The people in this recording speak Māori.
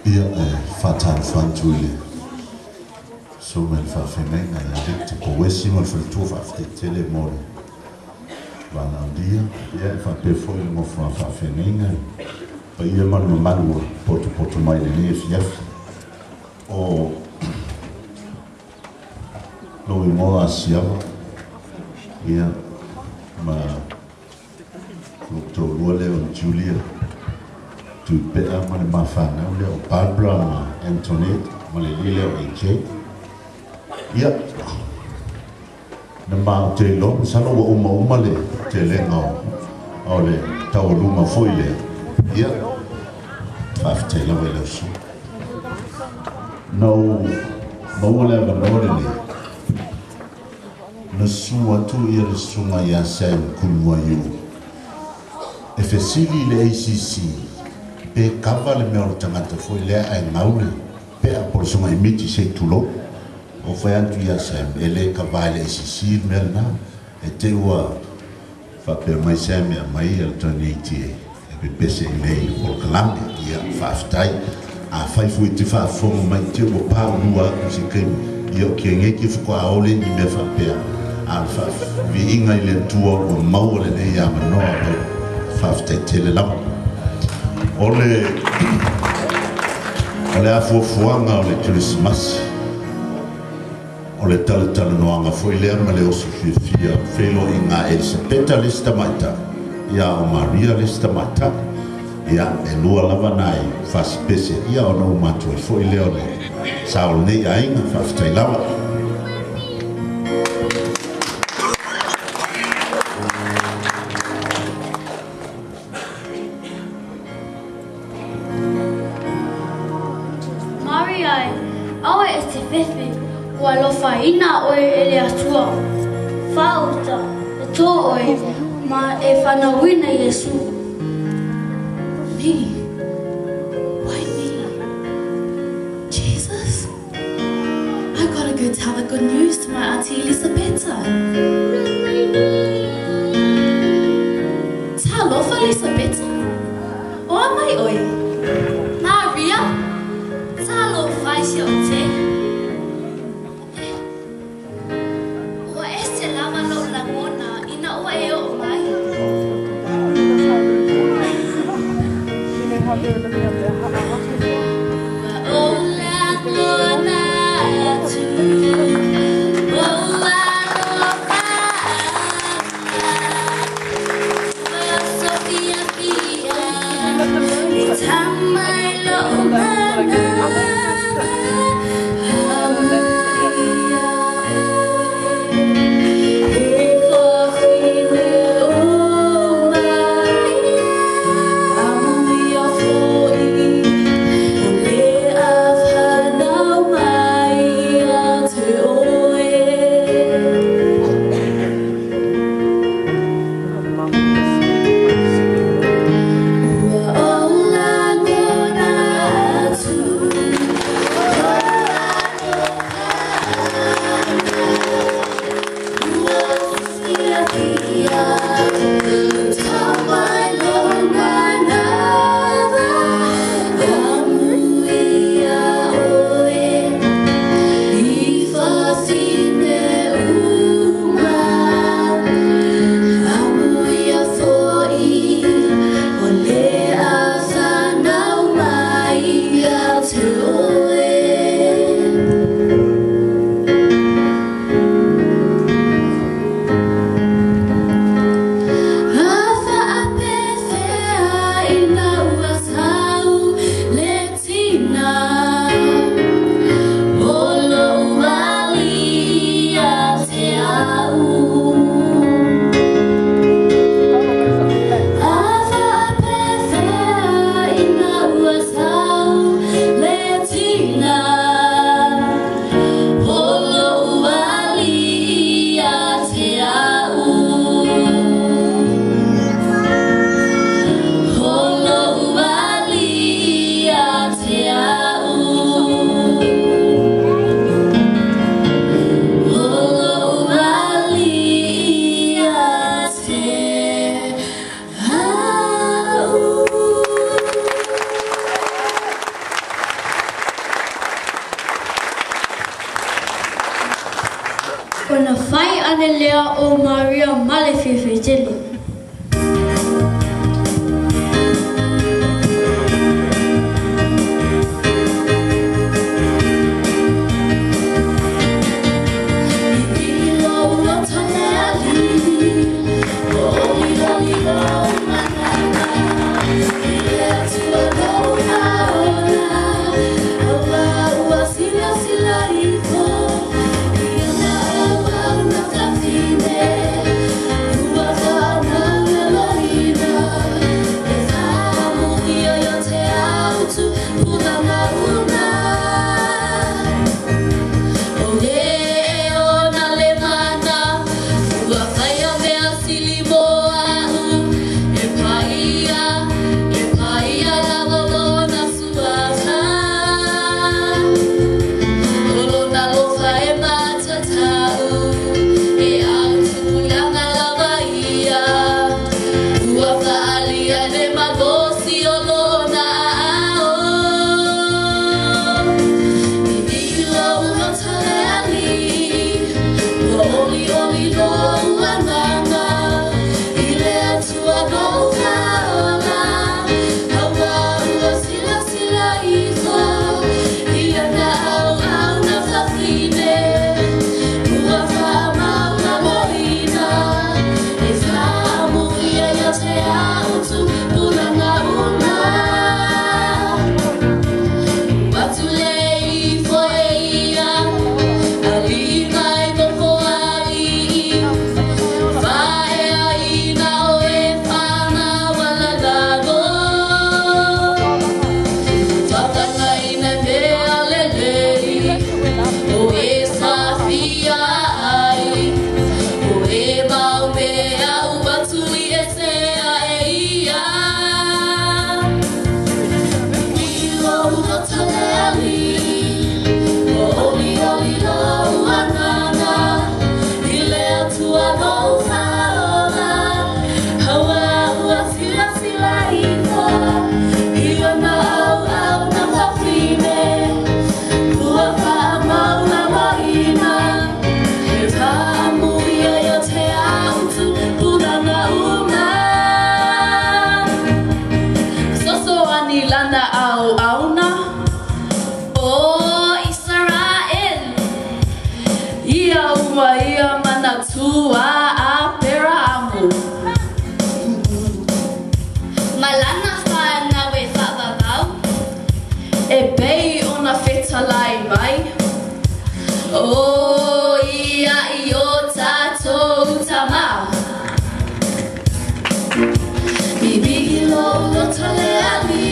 Ia fatan fantuile. So men fafemenga ia dikte Pouesi mo Faletua faftetele mole. Wana dia ia fapefo mo fafemenga. Pa ia manu manu poto mai le fiaf. O no mo asia ia ma Dr. Manuele Julia Tuipe'a ma le mafana le o Barbara ma Antoinette ma le lile o AJ ia na ma te lo sano wa uma le te lenga o le tau luma foi le ia fafte la wele so no le le na sua tu ia le sunga ia sem kunwa yu e fesili le ACC pe kava le mea o tangata foi lea ai ngaune pe a por sunga imiti se tulo o fai antu ia sem e le kava le ACC melna e te ua whape mai sem e mai alternate e pe pese i lei por kalange ia whaftai a fai fui te whafonga mai te ua pāu lua si kei ia o kia ngeki fuko a ole ni me whapea alfa vi inga i le tua o maua le nei a manoa whaftai tele lau ole a fuafuanga o le Christmas ole tala noanga foi lea ma le osu fia whelo i ngā Elisabeta lista maita ia o Maria lista maita ia e lua lava nai whasipese ia o nau matua i foi lea ole saol nei a inga whaftai lava ina o ele atua falta e to oe ma e whanawina Yesu me why me Jesus I gotta go tell the good news to my auntie Elisabetta talofa Elisabetta o mai oe Maria talofa si o te kona whai ane lea o Maria Malefefe Tele. Bibi lo tale ali